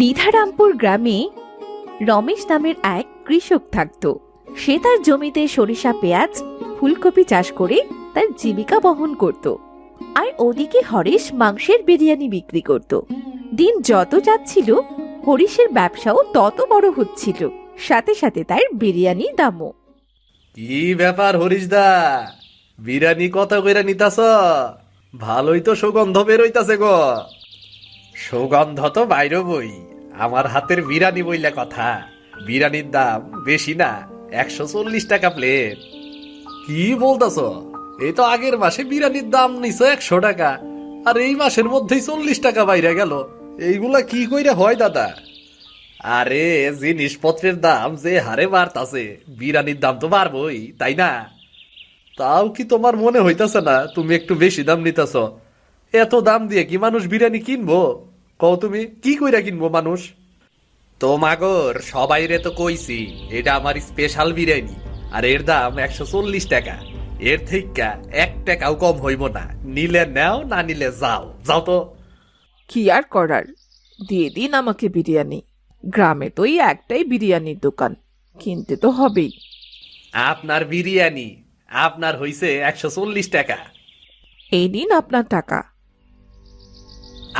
নিধারামপুর গ্রামে রমেশ নামের এক কৃষক থাকত। সে তার জমিতে সরিষা, পেঁয়াজ, ফুলকপি চাষ করে তার জীবিকা বহন করত। আর ওদিকে হরিশ মাংসের বিরিয়ানি বিক্রি করত। দিন যত যাচ্ছিল হরিশের ব্যবসাও তত বড় হচ্ছিল, সাথে সাথে তার বিরিয়ানি দামও। কি ব্যাপার হরিশদা, বিরিয়ানি কত কইরা নিতাছ? ভালোই তো সুগন্ধ বেরোইতাছে গো। সুগন্ধ তো বাইরে বই, আমার হাতের বিরিয়ানি বইলা কথা। বিরিয়ানির দাম বেশি না, 140 টাকা প্লেট। কি বলতাছ? এই তো আগের মাসে বিরিয়ানির দাম নিছো 100 টাকা, আর এই মাসের মধ্যেই 40 টাকা বাইরে গেল। এইগুলা কি কইরা হয় দাদা? আরে জিনিসপত্রের দাম যে হারে বাড়তাছে, বিরিয়ানির দাম তো বাড়বই, তাই না? তাও কি তোমার মনে হইতাছে না তুমি একটু বেশি দাম নিতেছ? এত দাম দিয়ে কি মানুষ বিরিয়ানি কিনবো? কও তুমি, কি কইরা কিনবো মানুষ? তোমাগর সবাইরে তো কইছি এটা আমার স্পেশাল বিরিয়ানি, আর এর দাম 140 টাকা। এর থেকে 1 টাকাও কম হইব না। নিলে নাও, না নিলে যাও। যাও তো। কি আর করার, দিয়ে দিন আমাকে বিরিয়ানি। গ্রামে তো এই একটাই বিরিয়ানির দোকান, কিনতে তো হবেই। আপনার বিরিয়ানি আপনার হইছে 140 টাকা। এই নিন আপনার টাকা।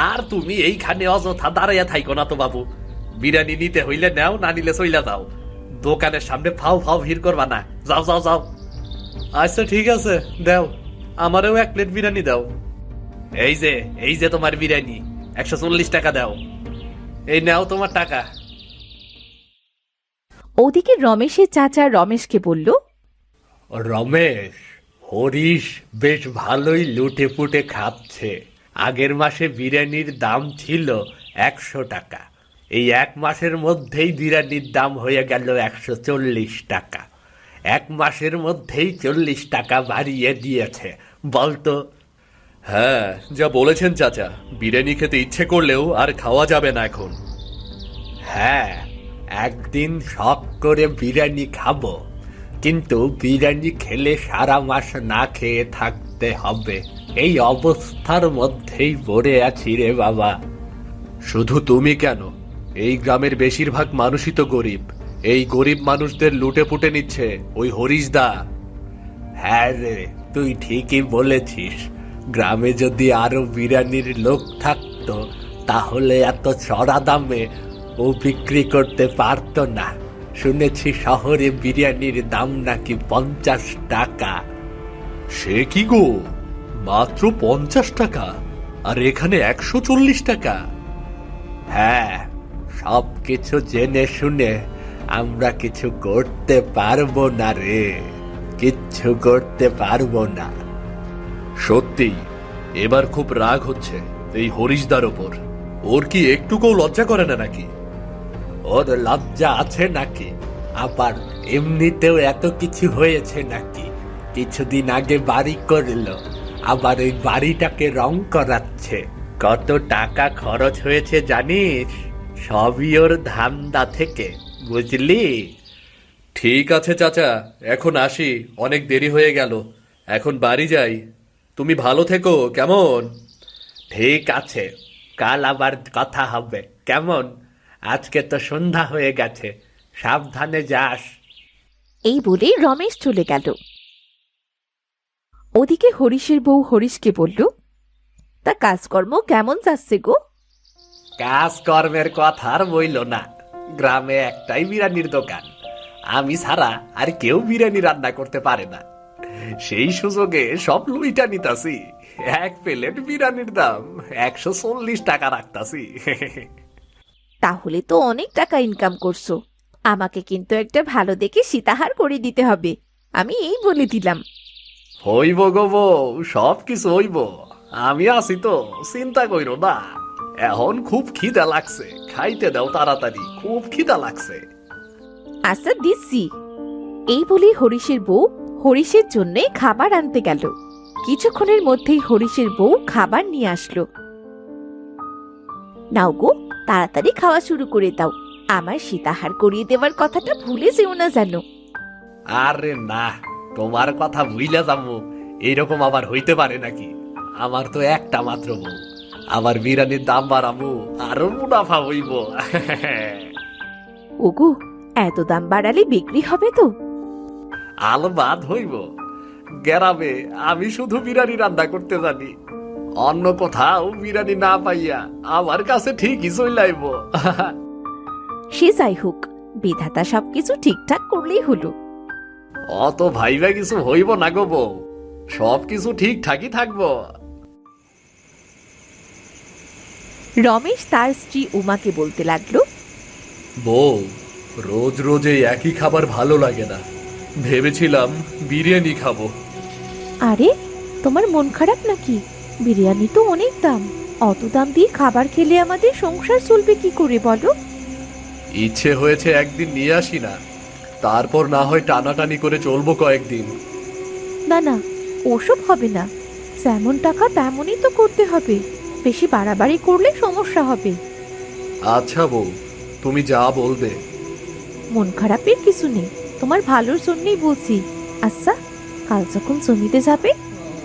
আর তুমি এইখানে অযথা দাঁড়াইয়া থাইকো না তো বাবু। বিরিয়ানি নিতে হইলে নাও, না নিলে চইলা যাও। দোকানের সামনে ফাও ফাও ভিড় করবা না। যাও যাও যাও। আচ্ছা ঠিক আছে, দাও আমারও 1 প্লেট বিরিয়ানি দাও। এই যে তোমার বিরিয়ানি, 140 টাকা দাও। এই নাও তোমার টাকা। ওদিকে রমেশের চাচা রমেশকে বলল, রমেশ, হরিশ বেশ ভালোই লুটে পুটে খাচ্ছে। আগের মাসে বিরিয়ানির দাম ছিল 100 টাকা, এই 1 মাসের মধ্যেই বিরিয়ানির দাম হয়ে গেল 140 টাকা। 1 মাসের মধ্যেই 40 টাকা বাড়িয়ে দিয়েছে। বলতো? হ্যাঁ, যা বলেছেন চাচা, বিরিয়ানি খেতে ইচ্ছে করলেও আর খাওয়া যাবে না এখন। হ্যাঁ, একদিন শখ করে বিরিয়ানি খাবো, কিন্তু বিরিয়ানি খেলে সারা মাস না খেয়ে থাকতে হবে। এই অবস্থার মধ্যেই পড়ে আছি রে বাবা। শুধু তুমি কেন, এই গ্রামের বেশিরভাগ মানুষই তো গরিব। এই গরিব মানুষদের লুটে পুটে নিচ্ছে ওই হরিশদা। হ্যাঁ রে, তুই ঠিকই বলেছিস। গ্রামে যদি আরো বিরিয়ানির লোক থাকতো, তাহলে এত চড়া দামে ও বিক্রি করতে পারতো না। শুনেছি শহরে বিরিয়ানির দাম নাকি 50 টাকা। সে কি গো, মাত্র 50 টাকা? আর এখানে 140 টাকা? হ্যাঁ, সব কিছু জেনে শুনে আমরা কিছু করতে পারবো না রে, কিচ্ছু করতে পারবো না। সত্যি এবার খুব রাগ হচ্ছে এই হরিশদার ওপর। ওর কি একটুকুও লজ্জা করে না নাকি? ওর লজ্জা আছে নাকি? আবার এমনিতেও এত কিছু হয়েছে নাকি? কিছুদিন আগে বাড়ি করলো, আবার ওই বাড়িটাকে রং করাচ্ছে। কত টাকা খরচ হয়েছে জানিস? সবই ওর ধান্দা থেকে, বুঝলি? ঠিক আছে চাচা, এখন আসি, অনেক দেরি হয়ে গেল। এখন বাড়ি যাই। তুমি ভালো থেকো, কেমন? ঠিক আছে, কাল আবার কথা হবে, কেমন? আজকে তো সন্ধ্যা হয়ে গেছে, সাবধানে যাস। এই বলে রমেশ চলে গেল। ওদিকে হরিশের বউ হরিশকে বলল, তা কাজকর্ম কেমন যাচ্ছে গো? কাজকর্মের কথা আর বইল না। গ্রামে একটাই বিরিয়ানির দোকান, আমি ছাড়া আর কেউ বিরিয়ানি রান্না করতে পারে না। সেই সুযোগে সব লুইটা নিতাছি। 1 প্লেট বিরিয়ানির দাম 140 টাকা রাখতাছি। তাহলে তো অনেক টাকা ইনকাম করছো। আমাকে কিন্তু একটা ভালো দেখে সীতাহার করে দিতে হবে, আমি এই বলে দিলাম। হইব গো বউ, সব কিছু হইব। আমি আছি তো, চিন্তা কইরো না। এখন খুব খিদা লাগছে, খাইতে দাও তাড়াতাড়ি, খুব খিদা লাগছে। আচ্ছা দিচ্ছি। এই বলে হরিশের বউ হরিশের জন্য খাবার আনতে গেল। কিছুক্ষণের মধ্যেই হরিশের বউ খাবার নিয়ে আসলো। নাও গো, তাড়াতাড়ি খাওয়া শুরু করে দাও, আমার সীতাহার করিয়ে দেওয়ার কথাটা ভুলে যেও না জানো। আরে না, তোমার কথা ভুইলা যাবো এরকম আবার হইতে পারে নাকি? আমার তো একটা মাত্র বউ, আমার বিরিয়ানির দাম বাড়াবো, আরো মুনাফা হইব। ওগো, এত দাম বাড়ালে বিক্রি হবে তো? আলবাদ হইব। গ্রামে আমি শুধু বিরিয়ানি রান্না করতে জানি, অন্য কোথাও বিরিয়ানি না পাইয়া আমার কাছে ঠিকই চইলাইব। সে যাই হোক, বিধাতা সবকিছু ঠিকঠাক করলেই হলো। অত ভাইবা কিছু হইব না গো বউ, সবকিছু ঠিকঠাকই থাকবো। রমেশ তার স্ত্রী উমাকে বলতে লাগলো, বউ, রোজ রোজ এই একই খাবার ভালো লাগে না, ভেবেছিলাম বিরিয়ানি খাবো। আরে, তোমার মন খারাপ নাকি? বিরিয়ানি তো অনেক দাম, অত দাম দিয়ে খাবার খেলে আমাদের সংসার চলবে কি করে বলো? ইচ্ছে হয়েছে একদিন নিয়ে আসি না, তারপর না হয় টানাটানি করে চলবো কয়েকদিন। না না, ওসব হবে না। যেমন টাকা তেমনই তো করতে হবে, বেশি বাড়াবাড়ি করলে সমস্যা হবে। আচ্ছা বউ, তুমি যা বলবে। মন খারাপের কিছু নেই, তোমার ভালোর জন্যই বলছি। আচ্ছা, কাল যখন জমিতে যাবে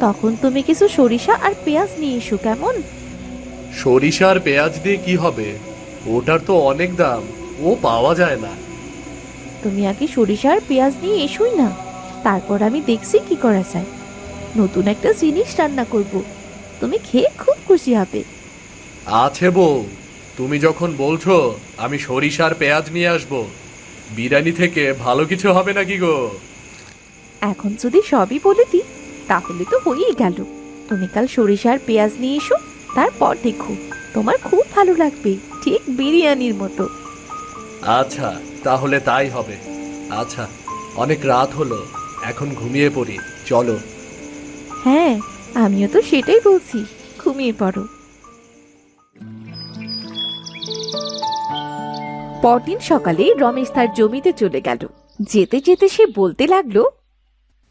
তখন তুমি কিছু সরিষা আর পেঁয়াজ নিয়ে এসো, কেমন? সরিষা আর পেঁয়াজ দিয়ে কি হবে? ওটার তো অনেক দাম, ও পাওয়া যায় না। তুমি আগে সরিষা আর পেঁয়াজ নিয়ে এসোই না, তারপর আমি দেখছি কি করা যায়। নতুন একটা জিনিস রান্না করব, তুমি খেয়ে খুব খুশি হবে। আছে বউ, তুমি যখন বলছো আমি সরিষা আর পেঁয়াজ নিয়ে আসবো, বিরিয়ানি থেকে ভালো কিছু হবে নাকি গো? এখন যদি সবই বলে দিই তাহলে তো হয়েই গেল। তুমি কাল সরিষা আর পেঁয়াজ নিয়ে এসো, তারপর দেখো তোমার খুব ভালো লাগবে, ঠিক বিরিয়ানির মতো। আচ্ছা, তাহলে তাই হবে। আচ্ছা, অনেক রাত হলো, এখন ঘুমিয়ে পড়ি, চলো। হ্যাঁ, আমিও তো সেটাই বলছি, ঘুমিয়ে পড়ো। পরদিন সকালে রমেশ তার জমিতে চলে গেল। যেতে যেতে সে বলতে লাগলো,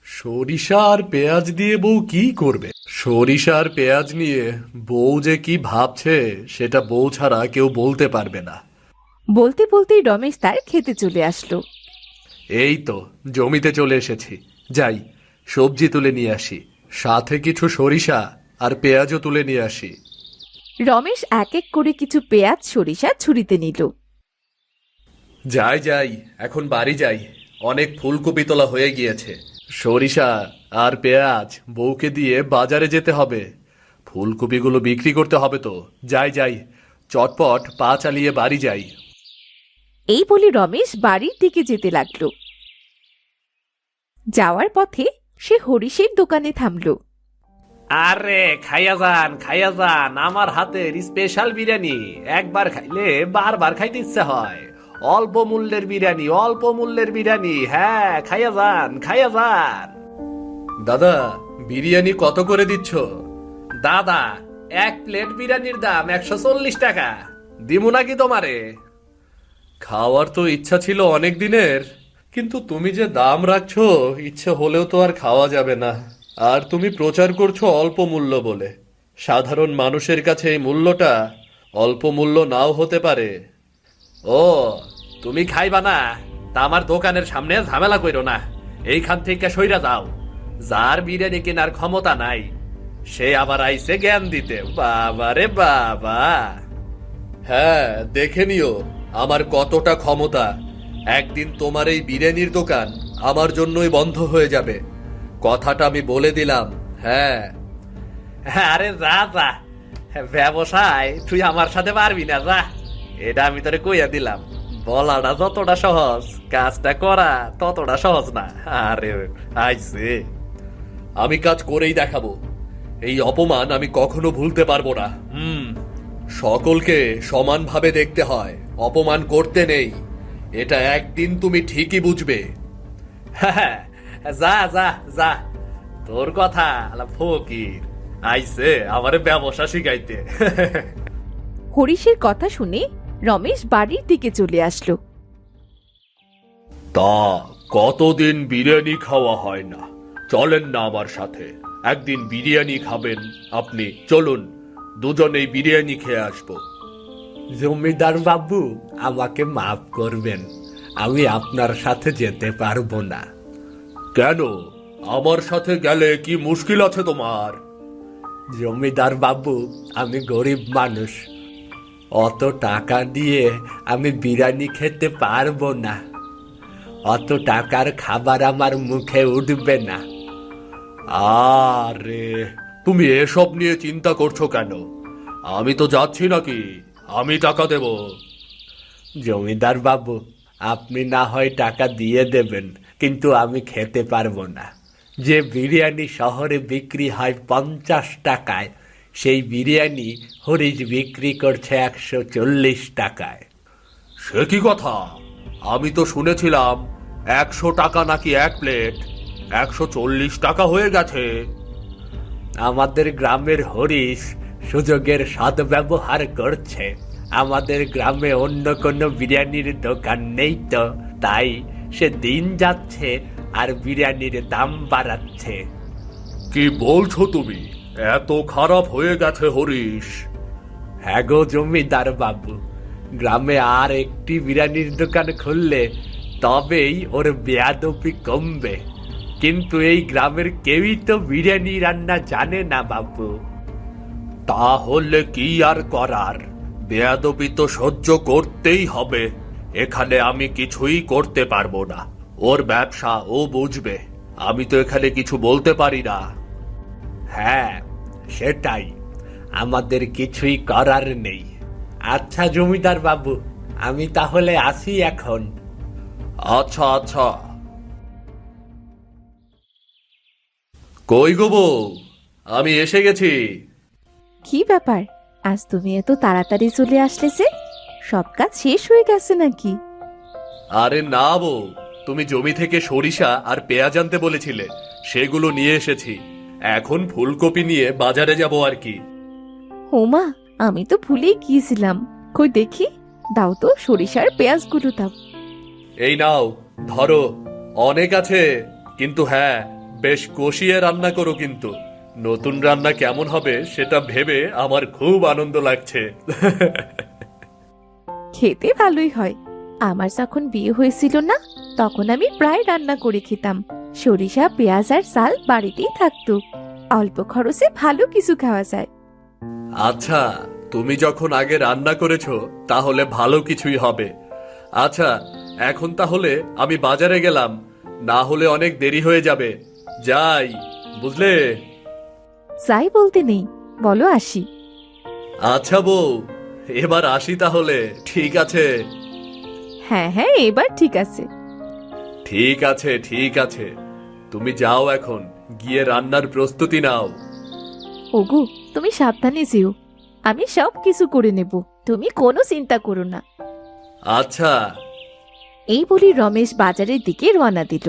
সরিষা আর পেঁয়াজ দিয়ে বউ কি করবে? সরিষা আর পেঁয়াজ নিয়ে বউ যে কি ভাবছে সেটা বউ ছাড়া কেউ বলতে পারবে না। বলতে বলতেই রমেশ তার খেতে চলে আসলো। এই তো জমিতে চলে এসেছি, যাই সবজি তুলে নিয়ে আসি, সাথে কিছু সরিষা আর পেঁয়াজও তুলে নিয়ে আসি। রমেশ এক এক করে কিছু পেঁয়াজ সরিষা ছুরিতে নিল। যাই যাই, এখন বাড়ি যাই, অনেক ফুলকপি তোলা হয়ে গিয়েছে। সরিষা আর পেঁয়াজ বউকে দিয়ে বাজারে যেতে হবে, ফুলকপিগুলো বিক্রি করতে হবে তো। যাই যাই, চটপট পা চালিয়ে বাড়ি যাই। এই বলে রমেশ বাড়ির দিকে যেতে লাগলো। যাওয়ার পথে সে হরিশের দোকানে থামলো। আরে খাইয়া যান, আমার হাতের স্পেশাল বিরিয়ানি, একবার খাইলে বারবার খাইতে ইচ্ছা হয়। অল্প মূল্যের বিরিয়ানি, অল্প মূল্যের বিরিয়ানি, হ্যাঁ খাইয়া যান। দাদা, বিরিয়ানি কত করে দিচ্ছ? দাদা, এক প্লেট বিরিয়ানির দাম 140 টাকা, দিমু নাকি তোমারে? খাওয়ার তো ইচ্ছা ছিল অনেক দিনের, কিন্তু তুমি যে দাম রাখছো, ইচ্ছে হলেও তো আর খাওয়া যাবে না। আর তুমি প্রচার করছো অল্প মূল্য বলে, সাধারণ মানুষের কাছে এই মূল্যটা অল্প মূল্য নাও হতে পারে। ও, তুমি খাইবা না? তা আমার দোকানের সামনে ঝামেলা কইরো না, এইখান থেকে সইরা যাও। যার বিরিয়ানি কেনার ক্ষমতা নাই সে আবার আইছে জ্ঞান দিতে, বাবা রে বাবা। হ্যাঁ, দেখে নিও আমার কতটা ক্ষমতা। একদিন তোমার এই বিরিয়ানির দোকান আমার জন্যই বন্ধ হয়ে যাবে, কথাটা আমি বলে দিলাম। হ্যাঁ, আরে যা যা, ব্যবসায় তুই আমার সাথে পারবি না, যা। এটা আমি তোরে কইয়া দিলাম, বলাটা যতটা সহজ, কাজটা করা ততটা সহজ না। আরে আইছে, আমি কাজ করেই দেখাবো, এই অপমান আমি কখনো ভুলতে পারবো না। সকলকে সমানভাবে দেখতে হয়, অপমান করতে নেই, এটা একদিন তুমি ঠিকই বুঝবে। হ্যাঁ, যা যা যা, তোর কথা ফকির আইছে আমারে ব্যবসা শিখাইতে। হরিশের কথা শুনে রমেশ বাড়ির দিকে চলে আসলো। তা কতদিন বিরিয়ানি খাওয়া হয় না, চলেন না আমার সাথে, একদিন বিরিয়ানি খাবেন আপনি, চলুন দুজনেই বিরিয়ানি খেয়ে আসবো। জমিদার বাবু, আমাকে মাফ করবেন, আমি আপনার সাথে যেতে পারবো না। কেন? আমার সাথে গেলে কি মুশকিল আছে তোমার? জমিদার বাবু, আমি গরিব মানুষ, অত টাকা দিয়ে আমি বিরিয়ানি খেতে পারবো না। অত টাকার খাবার আমার মুখে উঠবে না। আরে, তুমি এসব নিয়ে চিন্তা করছো কেন? আমি তো যাচ্ছি নাকি, আমি টাকা দেব। জমিদার বাবু, আপনি না হয় টাকা দিয়ে দেবেন, কিন্তু আমি খেতে পারবো না। যে বিরিয়ানি শহরে বিক্রি হয় 50 টাকায়, সেই বিরিয়ানি হরিশ বিক্রি করছে 140 টাকায়। সে কি কথা? আমি তো শুনেছিলাম 100 টাকা নাকি এক প্লেট, 140 টাকা হয়ে গেছে। আমাদের গ্রামের হরিশ সুযোগের সদ্ব্যবহার করছে। আমাদের গ্রামে অন্য কোনো বিরিয়ানির দোকান নেই তো, তাই সে দিন যাচ্ছে আর বিরিয়ানির দাম বাড়াচ্ছে। কি বলছো তুমি? এত খারাপ হয়ে গেছে হরিশ? হ্যাঁ গো জমিদার বাবু, গ্রামে আর একটি বিরিয়ানির দোকান খুললে তবেই ওর বেয়াদপি কমবে। কিন্তু এই গ্রামের কেউই তো বিরিয়ানি রান্না জানে না বাবু। তাহলে কি আর করার, বেয়াদবি তো সহ্য করতেই হবে। এখানে আমি কিছুই করতে পারবো না। ওর ব্যবসা ও বুঝবে, আমি তো এখানে কিছু বলতে পারি না। হ্যাঁ, সেটাই, আমাদের কিছুই করার নেই। আচ্ছা জমিদার বাবু, আমি তাহলে আসি এখন। আচ্ছা আচ্ছা। কই গো বউ, আমি এসে গেছি। কি ব্যাপার, আজ তুমি এত তাড়াতাড়ি চলে আসলে যে? সব কাজ শেষ হয়ে গেছে নাকি? আরে না বউ, তুমি জমি থেকে সরিষা আর পেঁয়াজ আনতে বলেছিলে, সেগুলো নিয়ে এসেছি। এখন ফুলকপি নিয়ে বাজারে যাব আর কি। ওমা, আমি তো ভুলেই গিয়েছিলাম। কই দেখি, দাও তো সরিষার পেঁয়াজগুলো দাও। এই নাও, ধরো। অনেক আছে, কিন্তু হ্যাঁ, বেশ কষিয়ে রান্না করো কিন্তু। নতুন রান্না কেমন হবে সেটা ভেবে আমার খুব আনন্দ লাগছে। খেতে ভালোই হয়। আমার যখন বিয়ে হয়েছিল না, তখন আমি প্রায় রান্না করে খেতাম। সরিষা পেঁয়াজ আর চাল বাড়িতেই থাকতো। অল্প খরচে ভালো কিছু খাওয়া যায়। আচ্ছা, তুমি যখন আগে রান্না করেছো তাহলে ভালো কিছুই হবে। আচ্ছা, এখন তাহলে আমি বাজারে গেলাম, না হলে অনেক দেরি হয়ে যাবে। যাই, বুঝলে? যাই বলতে নেই, বলো আসি। আচ্ছা বউ, এবার আসি তাহলে, ঠিক আছে? হ্যাঁ হ্যাঁ, এবার ঠিক আছে। ঠিক আছে ঠিক আছে, তুমি যাও এখন, গিয়ে রান্নার প্রস্তুতি নাও। ওগো, তুমি সাবধানে যেও। আমি সব কিছু করে নেব, তুমি কোনো চিন্তা করো না। আচ্ছা। এই বলি রমেশ বাজারের দিকে রওনা দিল।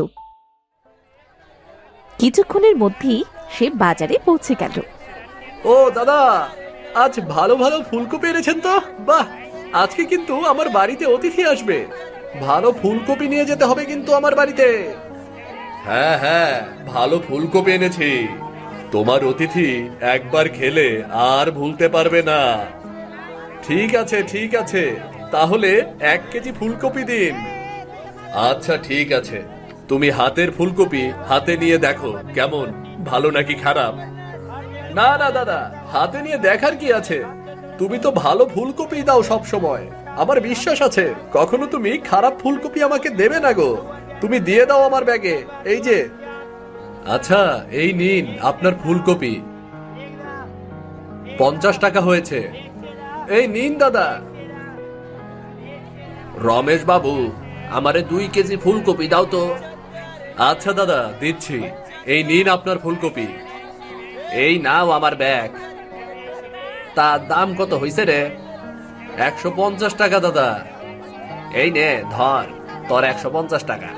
কিছুক্ষণের মধ্যেই সে বাজারে পৌঁছে গেল। ও দাদা, আজ ভালো ভালো ফুলকপি এনেছেন তো? বাহ, আজকে কিন্তু আমার বাড়িতে অতিথি আসবে। ভালো ফুলকপি নিয়ে যেতে হবে কিন্তু আমার বাড়িতে। হ্যাঁ হ্যাঁ, ভালো ফুলকপি এনেছি। তোমার অতিথি একবার খেলে আর ভুলতে পারবে না। ঠিক আছে ঠিক আছে, তাহলে 1 কেজি ফুলকপি দিন। আচ্ছা ঠিক আছে, তুমি হাতের ফুলকপি হাতে নিয়ে দেখো কেমন, ভালো নাকি খারাপ। না না দাদা, হাতে নিয়ে দেখার কি আছে? তুমি তো ভালো ফুলকপি দাও সব সময়, আমার বিশ্বাস আছে কখনো তুমি খারাপ ফুলকপি আমাকে দেবে না গো। তুমি দিয়ে দাও আমার ব্যাগে, এই যে। আচ্ছা, এই নিন আপনার ফুলকপি। 50 টাকা হয়েছে। এই নিন দাদা। রমেশ বাবু, আমারে 2 কেজি ফুলকপি দাও তো। আচ্ছা দাদা, দিচ্ছি। এই নিন আপনার ফুলকপি। এই নাও আমার ব্যাগ। তার দাম কত হইছে রে? 150 টাকা দাদা। এই নে ধর, তোর 150 টাকা।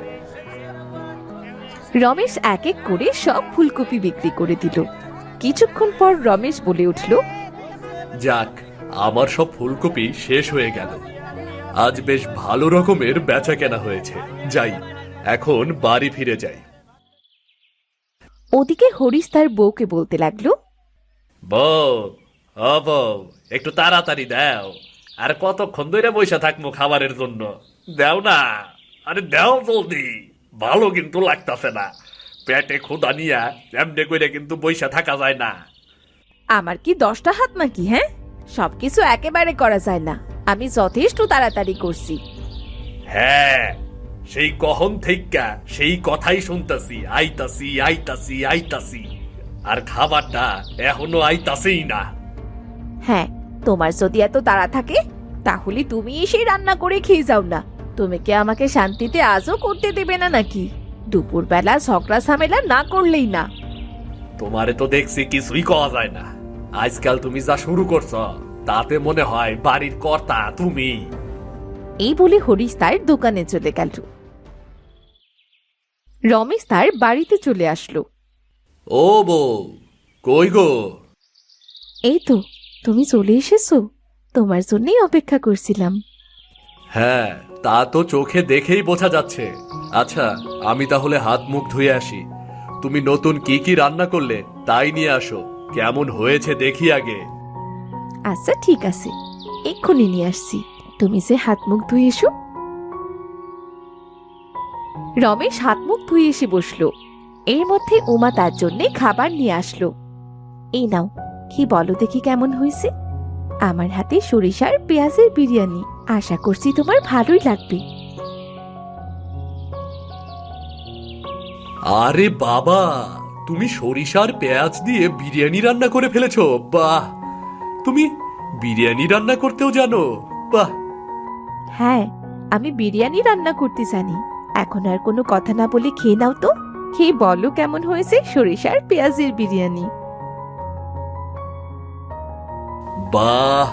রমেশ এক এক করে সব ফুলকপি বিক্রি করে দিল। কিছুক্ষণ পর রমেশ বলে উঠল, যাক, আমার সব ফুলকপি শেষ হয়ে গেল। আজ বেশ ভালো রকমের বেচা কেনা হয়েছে। যাই, এখন বাড়ি ফিরে যাই। ওদিকে হরিশ তার বউকে বলতে লাগলো, বউ, ও বউ, একটু তাড়াতাড়ি দাও। আর কতক্ষণ ধরে বসে থাকবো খাবারের জন্য? দাও না, আরে দাও জলদি। ভালো কিন্তু লাগতাছে না, পেটে ক্ষুধা নিয়া এমনি করে কিন্তু বইসা থাকা যায় না। আমার কি 10টা হাত নাকি? হ্যাঁ, সবকিছু একেবারে করা যায় না। আমি যথেষ্ট তাড়াতাড়ি করছি। হ্যাঁ, সেই কখন থেইকা সেই কথাই শুনতাছি, আইতাছি আইতাছি আইতাছি, আর খাবারটা এখনো আইতাছেই না। হ্যাঁ, তোমার যদি এত তাড়া থাকে তাহলে তুমি এসে রান্না করে খেয়ে যাও না। তুমি কি আমাকে শান্তিতে আজও করতে দেবে না নাকি? দুপুরবেলা ঝগড়া ঝামেলা না করলেই না। তোমারে তো দেখছি কিছুই কওয়া যায় না। আজকাল তুমি যা শুরু করছ তাতে মনে হয় বাড়ির কর্তা তুমি। এই বলে হরিশ তার দোকানে চলে গেল। রমেশ তার বাড়িতে চলে আসলো। ও বউ, কই গো? এই তো, তুমি চলে এসেছো। তোমার জন্যই অপেক্ষা করছিলাম। হ্যাঁ, তা তো চোখে দেখেই বোঝা যাচ্ছে। আচ্ছা, আমি তাহলে হাত মুখ ধুয়ে আসি। তুমি নতুন কি কি রান্না করলে তাই নিয়ে আসো, কেমন হয়েছে দেখি আগে। আচ্ছা ঠিক আছে, এক্ষুনি নিয়ে আসছি। তুমি যে হাত মুখ ধুয়ে এসো। রমেশ হাত মুখ ধুয়ে এসে বসলো। এর মধ্যে উমা তার জন্য খাবার নিয়ে আসলো। এই নাও, কি বলো দেখি কেমন হয়েছে? আমার হাতে সরিষার পেঁয়াজের বিরিয়ানি। আশা করছি তোমার ভালোই লাগবে। আরে বাবা, তুমি সরিষার পেঁয়াজ দিয়ে বিরিয়ানি রান্না করে ফেলেছো। বাহ, তুমি বিরিয়ানি রান্না করতেও জানো? বাহ। হ্যাঁ, আমি বিরিয়ানি রান্না করতে জানি। এখন আর কোনো কথা না বলে খেয়ে নাও তো। খেয়ে বলো কেমন হয়েছে সরিষার পেঁয়াজের বিরিয়ানি। বাহ,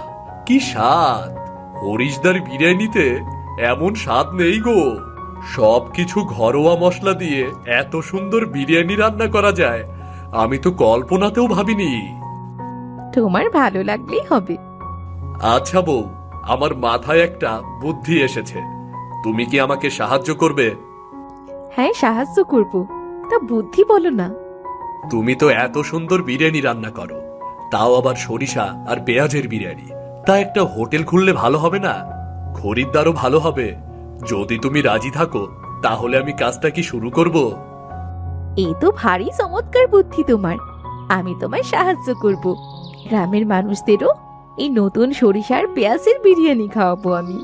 কি স্বাদ! হরিশদার বিরিয়ানিতে এমন স্বাদ নেই গো। সবকিছু ঘরোয়া মশলা দিয়ে এত সুন্দর বিরিয়ানি রান্না করা যায়, আমি তো কল্পনাতেও ভাবিনি। তোমার ভালো লাগলেই হবে। আচ্ছা বউ, আমার মাথায় একটা বুদ্ধি এসেছে। তুমি কি আমাকে সাহায্য করবে? হ্যাঁ, সাহায্য করব। তা বুদ্ধি বলো না। তুমি তো এত সুন্দর বিরিয়ানি রান্না করো, তাও আবার সরিষা আর পেঁয়াজের বিরিয়ানি। তা একটা হোটেল খুললে ভালো হবে না? খরিদ্দারও ভালো হবে। যদি তুমি রাজি থাকো তাহলে আমি কাজটা কি শুরু করব? এই তো ভারী চমৎকার বুদ্ধি তোমার। আমি তোমায় সাহায্য করব। গ্রামের মানুষদেরও এই নতুন সরিষার পেঁয়াজের বিরিয়ানি খাওয়াবো আমি।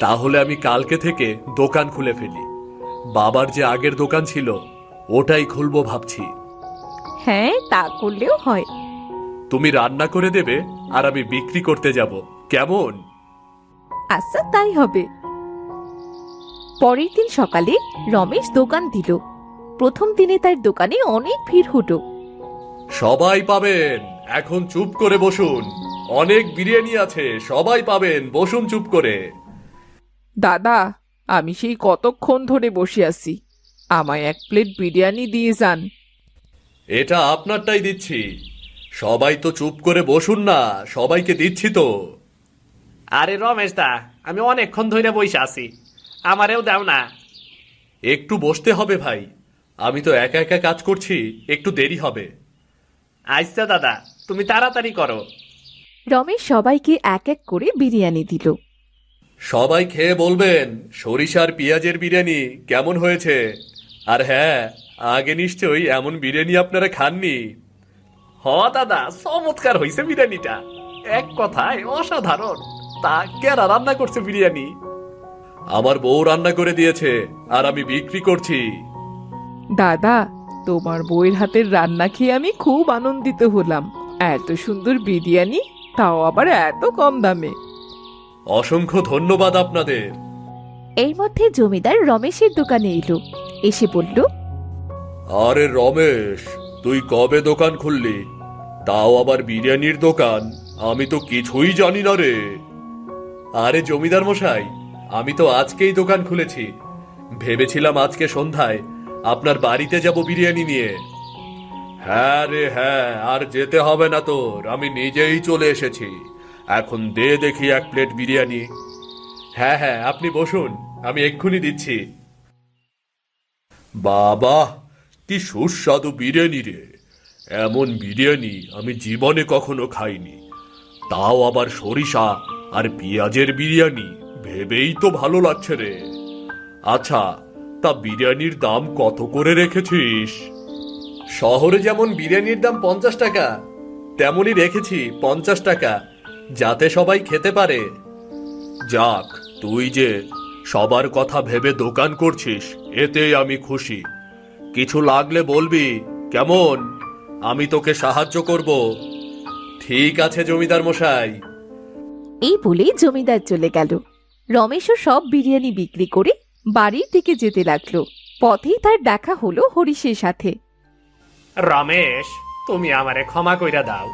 তাহলে আমি কালকে থেকে দোকান খুলে ফেলি। বাবার যে আগের দোকান ছিল ওটাই খুলবো ভাবছি। হ্যাঁ, তা করলেও হয়। তুমি রান্না করে দেবে আর আমি বিক্রি করতে যাব, কেমন? আচ্ছা, তাই হবে। পরের দিন সকালে রমেশ দোকান দিল। প্রথম দিনে তার দোকানে অনেক ভিড় হতো। সবাই পাবেন, এখন চুপ করে বসুন। অনেক বিরিয়ানি আছে, সবাই পাবেন, বসুন চুপ করে। দাদা, আমি সেই কতক্ষণ ধরে বসে আছি। আমায় 1 প্লেট বিরিয়ানি দিয়ে যান। এটা আপনারটাই দিচ্ছি। সবাই তো চুপ করে বসুন না, সবাইকে দিচ্ছি তো। আরে রমেশ দা, আমি অনেকক্ষণ ধরে বসে আছি, আমারেও দাও না। একটু বসতে হবে ভাই, আমি তো একা একা কাজ করছি, একটু দেরি হবে। আচ্ছা দাদা, তুমি তাড়াতাড়ি করো। রমেশ সবাইকে এক এক করে বিরিয়ানি দিল। সবাই খেয়ে বলবেন সরিষার পেঁয়াজের বিরিয়ানি কেমন হয়েছে। আর হ্যাঁ, আগে নিশ্চয়ই এমন বিরিয়ানি আপনারা খাননি। হ দাদা, চমৎকার হয়েছে বিরিয়ানিটা, এক কথায় অসাধারণ। তা কেরা রান্না করছে বিরিয়ানি? আমার বউ রান্না করে দিয়েছে আর আমি বিক্রি করছি। দাদা, তোমার বউয়ের হাতের রান্না খেয়ে আমি খুব আনন্দিত হলাম। এত সুন্দর বিরিয়ানি, তাও আবার এত কম দামে। অসংখ্য ধন্যবাদ আপনাদের। এর মধ্যে জমিদার রমেশের দোকানে এলো। এসে বলল, আরে রমেশ, তুই কবে দোকান খুললি? তাও আবার বিরিয়ানির দোকান? আমি তো কিছুই জানি না রে। আরে জমিদার মশাই, আমি তো আজকেই দোকান খুলেছি। ভেবেছিলাম আজকে সন্ধ্যায় আপনার বাড়িতে যাব বিরিয়ানি নিয়ে। হ্যাঁ রে হ্যাঁ, আর যেতে হবে না তোর, আমি নিজেই চলে এসেছি। এখন দে দেখি 1 প্লেট বিরিয়ানি। হ্যাঁ হ্যাঁ, আপনি বসুন, আমি এক্ষুনি দিচ্ছি। বাবা, কি সুস্বাদু বিরিয়ানি রে! এমন বিরিয়ানি আমি জীবনে কখনো খাইনি। তাও আবার সরিষা আর পেঁয়াজের বিরিয়ানি, ভেবেই তো ভালো লাগছে রে। আচ্ছা, তা বিরিয়ানির দাম কত করে রেখেছিস? শহরে যেমন বিরিয়ানির দাম 50 টাকা, তেমনই রেখেছি 50 টাকা, যাতে সবাই খেতে পারে। যাক, তুই যে সবার কথা ভেবে দোকান করছিস, এতেই আমি খুশি। কিছু লাগলে বলবি, কেমন? আমি তোকে সাহায্য করব। ঠিক আছে জমিদার মশাই। এই বলেই জমিদার চলে গেল। রমেশও সব বিরিয়ানি বিক্রি করে বাড়ির দিকে যেতে লাগলো। পথেই তার দেখা হলো হরিশের সাথে। রমেশ, তুমি আমারে ক্ষমা কইরা দাও।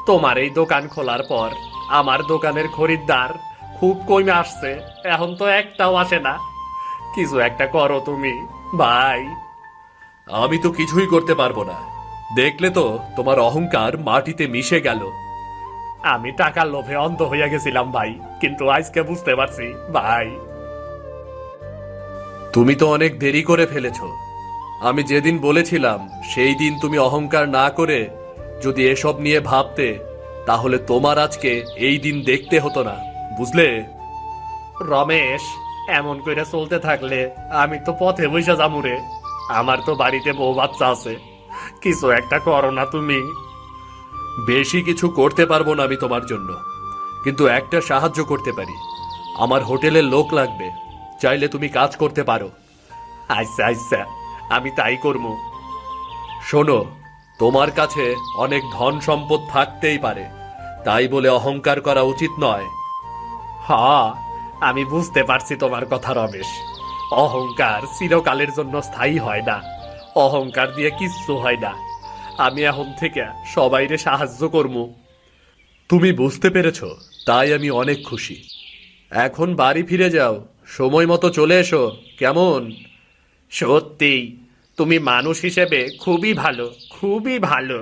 তোমার এই দোকান খোলার পর আমার দোকানের খরিদ্দার খুব কমে আসছে, এখন তো একটাও আসে না। কিছু একটা করো তুমি ভাই। আমি তো কিছুই করতে পারবো না। দেখলে তো তোমার অহংকার মাটিতে মিশে গেল। আমি টাকার লোভে অন্ধ হইয়া গেছিলাম ভাই, কিন্তু আজকে বুঝতে পারছি ভাই। তুমি তো অনেক দেরি করে ফেলেছো। আমি যেদিন বলেছিলাম সেই দিন তুমি অহংকার না করে যদি এসব নিয়ে ভাবতে, তাহলে তোমার আজকে এই দিন দেখতে হতো না, বুঝলে? রমেশ, এমন করে চলতে থাকলে আমি তো পথে বসে যামুরে। আমার তো বাড়িতে বউ বাচ্চা আছে, কিছু একটা করো না তুমি। বেশি কিছু করতে পারবো না আমি তোমার জন্য, কিন্তু একটা সাহায্য করতে পারি। আমার হোটেলে লোক লাগবে, চাইলে তুমি কাজ করতে পারো। আচ্ছা আচ্ছা, আমি তাই করবো। শোনো, তোমার কাছে অনেক ধন সম্পদ থাকতেই পারে, তাই বলে অহংকার করা উচিত নয়। হ্যাঁ, আমি বুঝতে পারছি তোমার কথা রমেশ। অহংকার চিরকালের জন্য স্থায়ী হয় না, অহংকার দিয়ে কিচ্ছু হয় না। আমি এখন থেকে সবাইরে সাহায্য করবো। তুমি বুঝতে পেরেছো, তাই আমি অনেক খুশি। এখন বাড়ি ফিরে যাও, সময় মতো চলে এসো, কেমন? সত্যি, তুমি মানুষ হিসেবে খুবই ভালো, খুবই ভালো।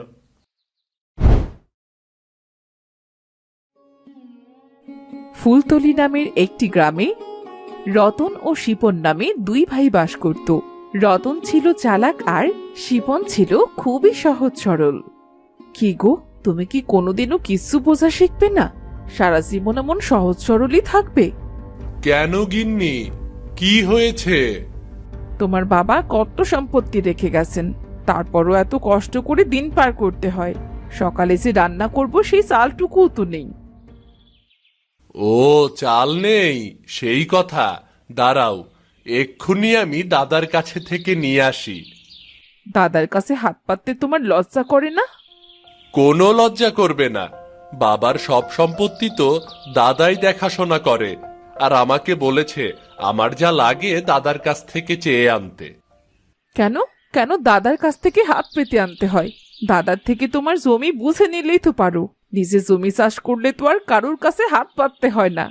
ফুলতলি নামের একটি গ্রামে রতন ও শিপন নামে দুই ভাই বাস করত। রতন ছিল চালাক আর শিপন ছিল খুবই সহজ সরল। কি গো, তুমি কি কোনোদিনও কিচ্ছু বোঝা শিখবে না? সারা জীবন এমন সহজ সরলই থাকবে? কেন গিন্নি, কি হয়েছে? তোমার বাবা কত সম্পত্তি রেখে গেছেন, তারপরও এত কষ্ট করে দিন পার করতে হয়। সকালে যে রান্না করব সেই চালটুকুও তো নেই। ও, চাল নেই, সেই কথা। দাঁড়াও, এক্ষুনি আমি দাদার কাছে থেকে নিয়ে আসি। দাদার কাছে হাত পাততে তোমার লজ্জা করে না? কোনো লজ্জা করবে না। বাবার সব সম্পত্তি তো দাদাই দেখাশোনা করে, আর আমাকে বলেছে আমার যা লাগে দাদার কাছ থেকে চেয়ে আনতে। কেন কেন দাদার কাছ থেকে হাত পেতে আনতে হয়? দাদার থেকে তোমার জমি বুঝে নিলেই তো পারো। নিজে জমি চাষ করলে তো আর কারুর কাছে হাত পাততে হয় না।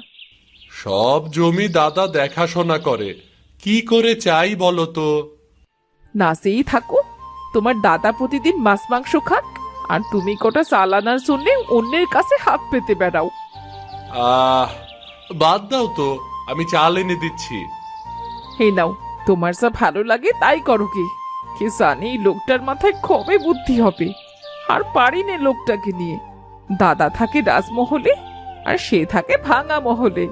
সব জমি দাদা দেখাশোনা করে, কি করে চাই বলো তো? নাচেই থাকো, তোমার দাদা প্রতিদিন মাছ মাংস খাক, আর তুমি কটা চাল আনার জন্য অন্যের কাছে হাত পেতে বেড়াও। বাদ দাও তো, আমি চাল এনে দিচ্ছি। হে নাও, তোমার যা ভালো লাগে তাই করো। কি কে জানে এই লোকটার মাথায় কবে বুদ্ধি হবে। আর পারি নে লোকটাকে নিয়ে। দাদা থাকে রাজমহলে, আর সে থাকে ভাঙা মহলে।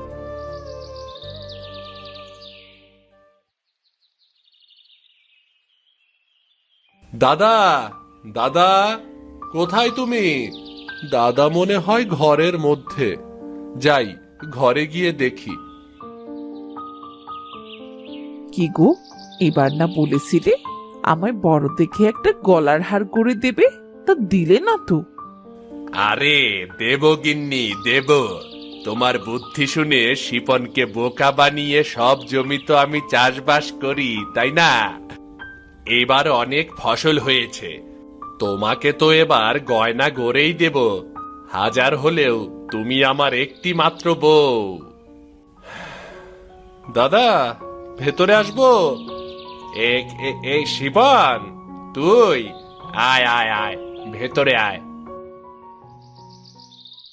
দাদা, দাদা, কোথায় তুমি? দাদা মনে হয় ঘরের মধ্যে। যাই, ঘরে গিয়ে দেখি। কি গো, এবার না বলেছিলে আমায় বড় দেখে একটা গলার হার করে দেবে, তা দিলে না তো? আরে দেব গিন্নি, দেব। তোমার বুদ্ধি শুনে শিপনকে বোকা বানিয়ে সব জমি তো আমি চাষবাস করি, তাই না? এবার অনেক ফসল হয়েছে, তোমাকে তো এবার গয়না গড়েই দেব। হাজার হলেও তুমি আমার একটি মাত্র বউ। দাদা, ভেতরে আসবো? এই শিপন, তুই আয় আয় আয়, ভেতরে আয়।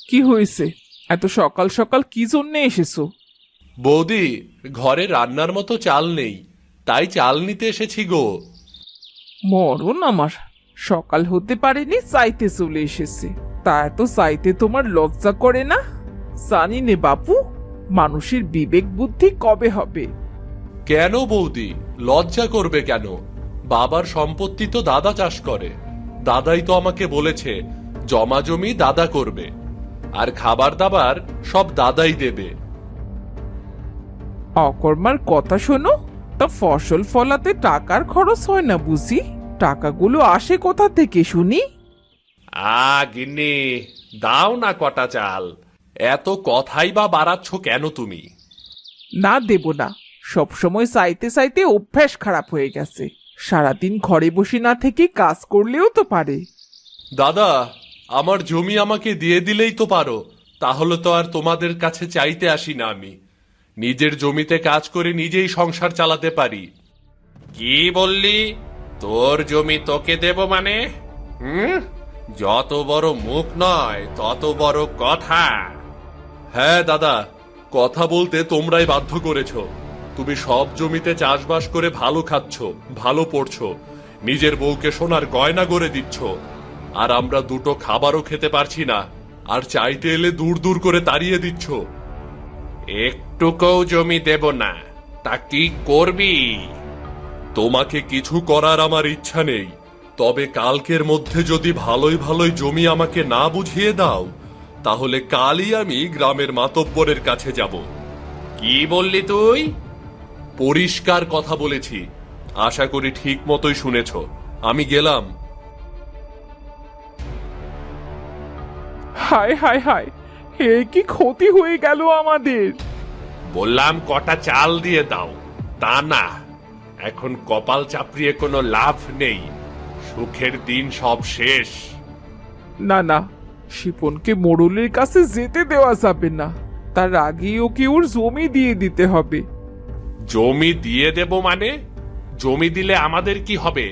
কি হয়েছে? এত সকাল সকাল কি জন্যে এসেছো? বৌদি, ঘরে রান্নার মতো চাল নেই, তাই চাল নিতে এসেছি গো। মরণ আমার, সকাল হতে পারেনি চাইতে চলে এসেছে। তা এত চাইতে তোমার লজ্জা করে না? জানি নে বাপু, মানুষের বিবেক বুদ্ধি কবে হবে। কেন বৌদি, লজ্জা করবে কেন? বাবার সম্পত্তি তো দাদা চাষ করে। দাদাই তো আমাকে বলেছে জমা জমি দাদা করবে, আর খাবার দাবার সব দাদাই দেবে। অকর্মার কথা শোনো, তা ফসল ফলাতে টাকার খরচ হয় না বুঝি? টাকাগুলো আসে কোথা থেকে শুনি? গিন্নি, দাও না কটা চাল। এত কথাই বা বাড়াচ্ছ কেন তুমি? না, দেব না। সবসময় চাইতে চাইতে অভ্যাস খারাপ হয়ে গেছে। সারাদিন ঘরে বসে না থেকে কাজ করলেও তো পারে। দাদা, আমার জমি আমাকে দিয়ে দিলেই তো পারো, তাহলে তো আর তোমাদের কাছে চাইতে আসি না। আমি নিজের জমিতে কাজ করে নিজেই সংসার চালাতে পারি। কি বললি? তোর জমি তোকে দেব মানে? যত বড় মুখ নয় তত বড় কথা। হ্যাঁ দাদা, কথা বলতে তোমরাই বাধ্য করেছো। তুমি সব জমিতে চাষবাস করে ভালো খাচ্ছ, ভালো পড়ছো, নিজের বউকে সোনার গয়না করে দিচ্ছ, আর আমরা দুটো খাবারও খেতে পারছি না, আর চাইতে এলে দূর দূর করে তাড়িয়ে দিচ্ছ। একটুকুও জমি দেব না, তা কি করবি? তোমাকে কিছু করার আমার ইচ্ছা নেই, তবে কালকের মধ্যে যদি ভালোই ভালোই জমি আমাকে না বুঝিয়ে দাও, তাহলে কালই আমি গ্রামের মাতব্বরের কাছে যাব। কি বললি তুই? পরিষ্কার কথা বলেছি, আশা করি ঠিক মতোই শুনেছ। আমি গেলাম। হায় হায় হায়, হে কি ক্ষতি হয়ে গেল আমাদের! বললাম কটা চাল দিয়ে দাও, তা না। এখন কপাল চাপড়িয়ে কোনো লাভ নেই, সুখের দিন সব শেষ। না না, শিপনকে মোড়লের কাছে যেতে দেওয়া যাবে না। তার আগেই ওকে ওর জমি দিয়ে দিতে হবে। জমি দিয়ে দেব মানে? জমি দিলে আমাদের কি হবে?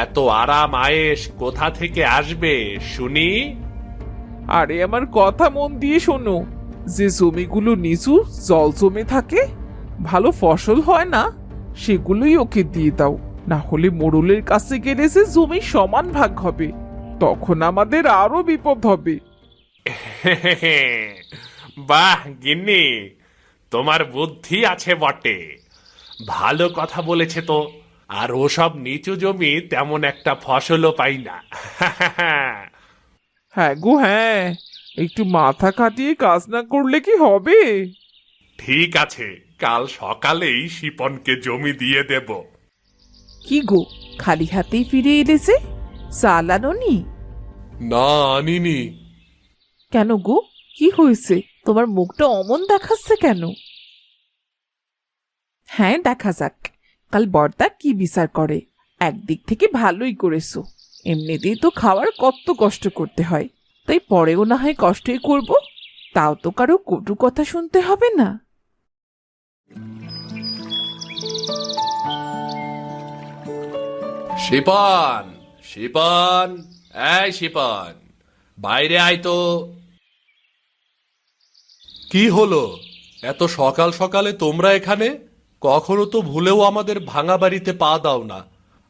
এত আরাম আয়েশ কোথা থেকে আসবে শুনি? আরে আমার কথা মন দিয়ে শোনো, যে জমিগুলো নিচু জল জমে থাকে, ভালো ফসল হয় না, সেগুলোই ওকে দিয়ে দাও। না হলে মোড়লের কাছে গেলে যে জমি সমান ভাগ হবে, তখন আমাদের আরো বিপদ হবে। বাহ গিন্নি, তোমার বুদ্ধি আছে বটে, ভালো কথা বলেছে তো। আর ওসব নিচু জমি তেমন একটা ফসলও পাই না। হ্যাঁ গো হ্যাঁ, একটু মাথা খাটিয়ে কাজ না করলে কি হবে? ঠিক আছে, কাল সকালেই শিপনকে জমি দিয়ে দেব। কি গো, খালি হাতেই ফিরে এলেছে? চাল আনোনি? না, আনিনি। কেন গো, কি হয়েছে? তোমার মুখটা অমন দেখাচ্ছে কেন? হ্যাঁ, দেখা যাক কাল বর্দা কি বিচার করে। একদিক থেকে ভালোই করেছো, এমনিতেই তো খাওয়ার কত কষ্ট করতে হয়, তাই পরেও না হয় কষ্টই করব, তাও তো কারো কটু কথা শুনতে হবে না। শিপন, শিপন, এই শিপন, বাইরে আয় তো। কি হলো? এত সকাল সকালে তোমরা এখানে? কখনো তো ভুলেও আমাদের ভাঙা বাড়িতে পা দাও না,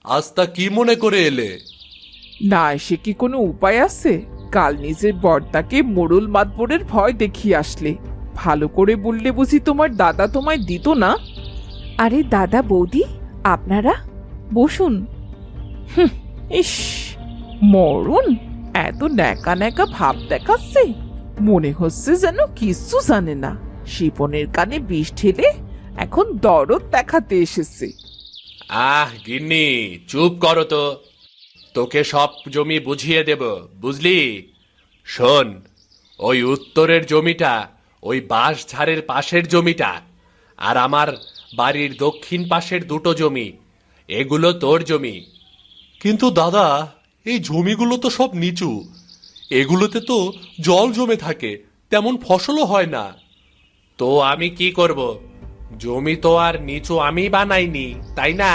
আজ তা কি মনে করে এলে? না এসে কি কোনো উপায় আছে? কাল নিজের বর্দাকে মোড়ল মাতবরের ভয় দেখিয়ে আসলে, ভালো করে বললে বুঝি তোমার দাদা তোমায় দিত না? আরে দাদা বৌদি, আপনারা বসুন। ইস, মরণ এত ন্যাকা ন্যাকা ভাব দেখাচ্ছে, মনে হচ্ছে যেন কিচ্ছু জানে না। শিপনের কানে বিষ ঢেলে এখন দরদ দেখাতে এসেছে। গিন্নি, চুপ করো তো, তোকে সব জমি বুঝিয়ে দেব, বুঝলি? শোন, ওই উত্তরের জমিটা, ওই বাঁশঝাড়ের পাশের জমিটা, আর আমার বাড়ির দক্ষিণ পাশের দুটো জমি, এগুলো তোর জমি। কিন্তু দাদা, এই জমিগুলো তো সব নিচু, এগুলোতে তো জল জমে থাকে, তেমন ফসলও হয় না। তো আমি কি করব? জমি তো আর নিচু আমি বানাইনি, তাই না?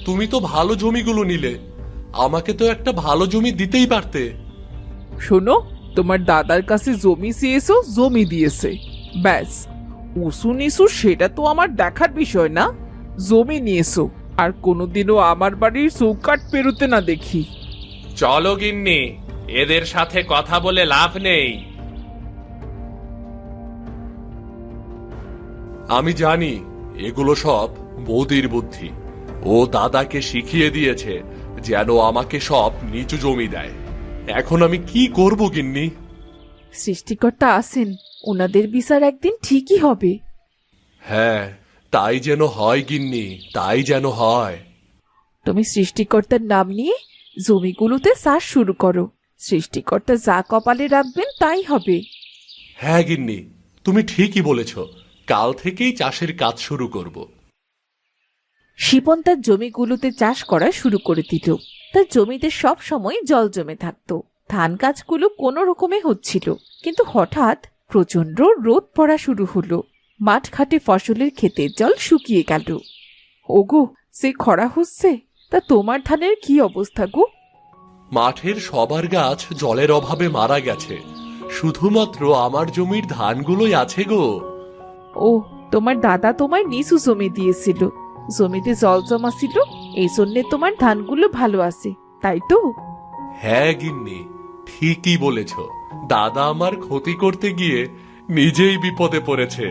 তুমি তো ভালো জমিগুলো নিলে, আমাকে তো একটা ভালো জমি দিতেই পারতে। শোনো, তোমার দাদার কাছে জমি চেয়েছো, জমি দিয়েছে, ব্যাস। উঁচু নিচু সেটা তো আমার দেখার বিষয় না, জমি নিয়েছো, আর কোনোদিনও আমার বাড়ির চৌকাঠ পেরোতে না দেখি। চলো গিন্নি, এদের সাথে কথা বলে লাভ নেই। আমি জানি এগুলো সব বৌদির বুদ্ধি। ও দাদাকে শিখিয়ে দিয়েছে যেন আমাকে সব নিচু জমি দেয়। এখন আমি কি করব গিন্নি? সৃষ্টিকর্তা আছেন, ওনাদের বিচার একদিন ঠিকই হবে। হ্যাঁ, তাই যেন হয় গিন্নি, তাই যেন হয়। তুমি সৃষ্টিকর্তার নাম নিয়ে জমিগুলোতে চাষ শুরু করো। সৃষ্টিকর্তা যা কপালে রাখবেন তাই হবে। হ্যাঁ গিন্নি, তুমি ঠিকই বলেছ। কাল থেকেই চাষের কাজ শুরু করব। শিপন তার জমিগুলোতে চাষ করা শুরু করে দিল। তার জমিতে সব সময় জল জমে থাকতো। ধান গাছগুলো কোনো রকমে হচ্ছিল, কিন্তু হঠাৎ প্রচন্ড রোদ পড়া শুরু হলো। মাঠ ঘাটে ফসলের ক্ষেতের জল শুকিয়ে গেল। ওগো, সে খরা হচ্ছে, তা তোমার ধানের কি অবস্থা গো? মাঠের সবার গাছ জলের অভাবে মারা গেছে, শুধুমাত্র আমার জমির ধানগুলোই আছে গো। ও, তোমার দাদা তোমায় নিচু জমি দিয়েছিল, জমিতে জল জমা ছিল, এই জন্যে তোমার ধানগুলো ভালো আছে, তাই তো? হ্যাঁ গিন্নি, ঠিকই বলেছ। দাদা আমার ক্ষতি করতে গিয়ে নিজেই বিপদে পড়েছে।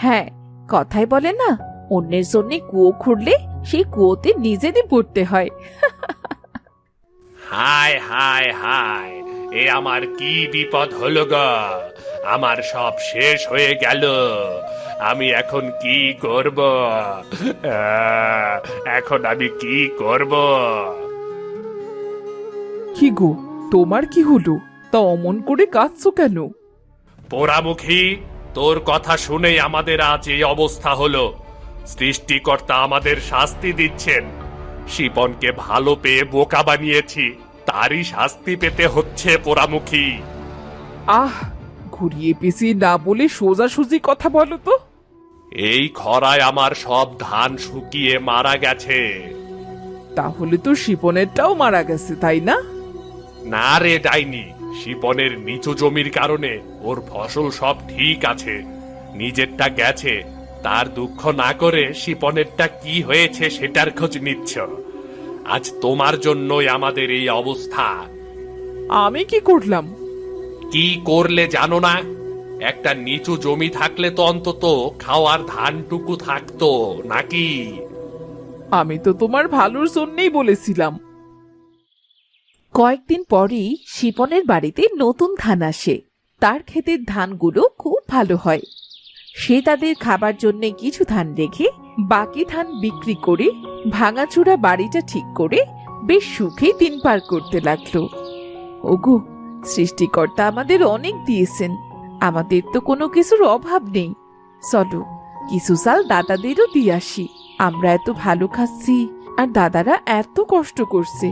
হ্যাঁ, কথায় বলে না, অন্যের জন্য কুয়ো খুঁড়লে সেই কুয়োতে নিজেরই পড়তে হয়। হায় হায় হায়, এ আমার কি বিপদ হলো গো! আমার সব শেষ হয়ে গেল। আমি এখন কি করব? এখন আমি কি করব? কি গো, তোমার কি হলো? তা অমন করে কাঁদছো কেন? পোড়ামুখী, তোর কথা শুনেই আমাদের আজ এই অবস্থা হলো। সৃষ্টিকর্তা আমাদের শাস্তি দিচ্ছেন। শিপনকে ভালো পেয়ে বোকা বানিয়েছি, তারই শাস্তি পেতে হচ্ছে পোড়ামুখী। আহ, ঘুরিয়ে পেঁচিয়ে না বলে সোজাসুজি কথা বলো তো। এই খরায় আমার সব ধান শুকিয়ে মারা গেছে। তাহলে তো শিপনেরটাও মারা গেছে, তাই না? না রে ডাইনি, শিপনের নিচু জমির কারণে ওর ফসল সব ঠিক আছে, নিজেরটা গেছে। তার দুঃখ না করে শিপনেরটা কি হয়েছে সেটার খোঁজ নিচ্ছ। আজ তোমার জন্যই আমাদের এই অবস্থা। আমি কি করলাম? কি করলে জানো না? একটা নিচু জমি থাকলে তো অন্তত খাওয়ার ধানটুকু থাকতো নাকি? আমি তো তোমার ভালোর জন্যই বলেছিলাম। কয়েকদিন পরেই শিপনের বাড়িতে নতুন ধান আসে। তার ক্ষেতের ধানগুলো খুব ভালো হয়। সে তাদের খাবার জন্য কিছু ধান রেখে বাকি ধান বিক্রি করে ভাঙাচুরা বাড়িটা ঠিক করে বেশ সুখে দিন পার করতে লাগলো। ওগো, সৃষ্টিকর্তা আমাদের অনেক দিয়েছেন, আমাদের তো কোনো কিছুর অভাব নেই। চলো, কিছু চাল দাদাদেরও দিয়ে আসি। আমরা এত ভালো খাচ্ছি, আর দাদারা এত কষ্ট করছে।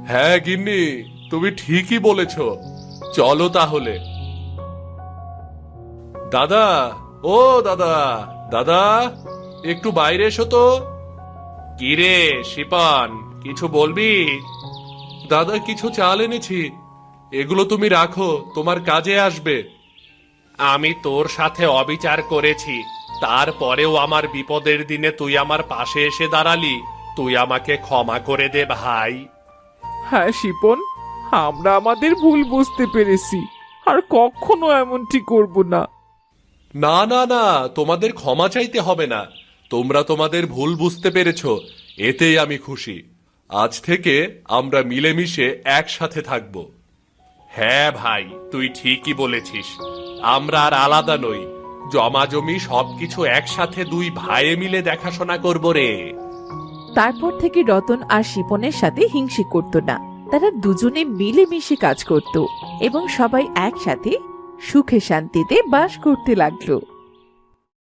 হ্যাঁ গিন্নি, তুমি ঠিকই বলেছ। চলো তাহলে। দাদা, ও দাদা, দাদা, একটু বাইরে এসো তো। কিরে শিপন, কিছু বলবি? দাদা, কিছু চাল এনেছি, এগুলো তুমি রাখো, তোমার কাজে আসবে। আমি তোর সাথে অবিচার করেছি, তারপরেও আমার বিপদের দিনে তুই আমার পাশে এসে দাঁড়ালি। তুই আমাকে ক্ষমা করে দে ভাই। হ্যাঁ শিপন, আমরা আমাদের ভুল বুঝতে পেরেছি, আর কখনো এমনটি করব না। না না না, তোমাদের ক্ষমা চাইতে হবে না। তোমরা তোমাদের ভুল বুঝতে পেরেছ, এতেই আমি খুশি। আজ থেকে আমরা মিলেমিশে একসাথে থাকব। হ্যাঁ ভাই, তুই ঠিকই বলেছিস। আমরা আর আলাদা নই, জমা জমি সবকিছু একসাথে দুই ভাইয়ে মিলে দেখাশোনা করব রে। তারপর থেকে রতন আর শিপনের সাথে হিংসে করত না। তারা দুজনে মিলেমিশে কাজ করত এবং সবাই একসাথে সুখে শান্তিতে বাস করতে লাগলো।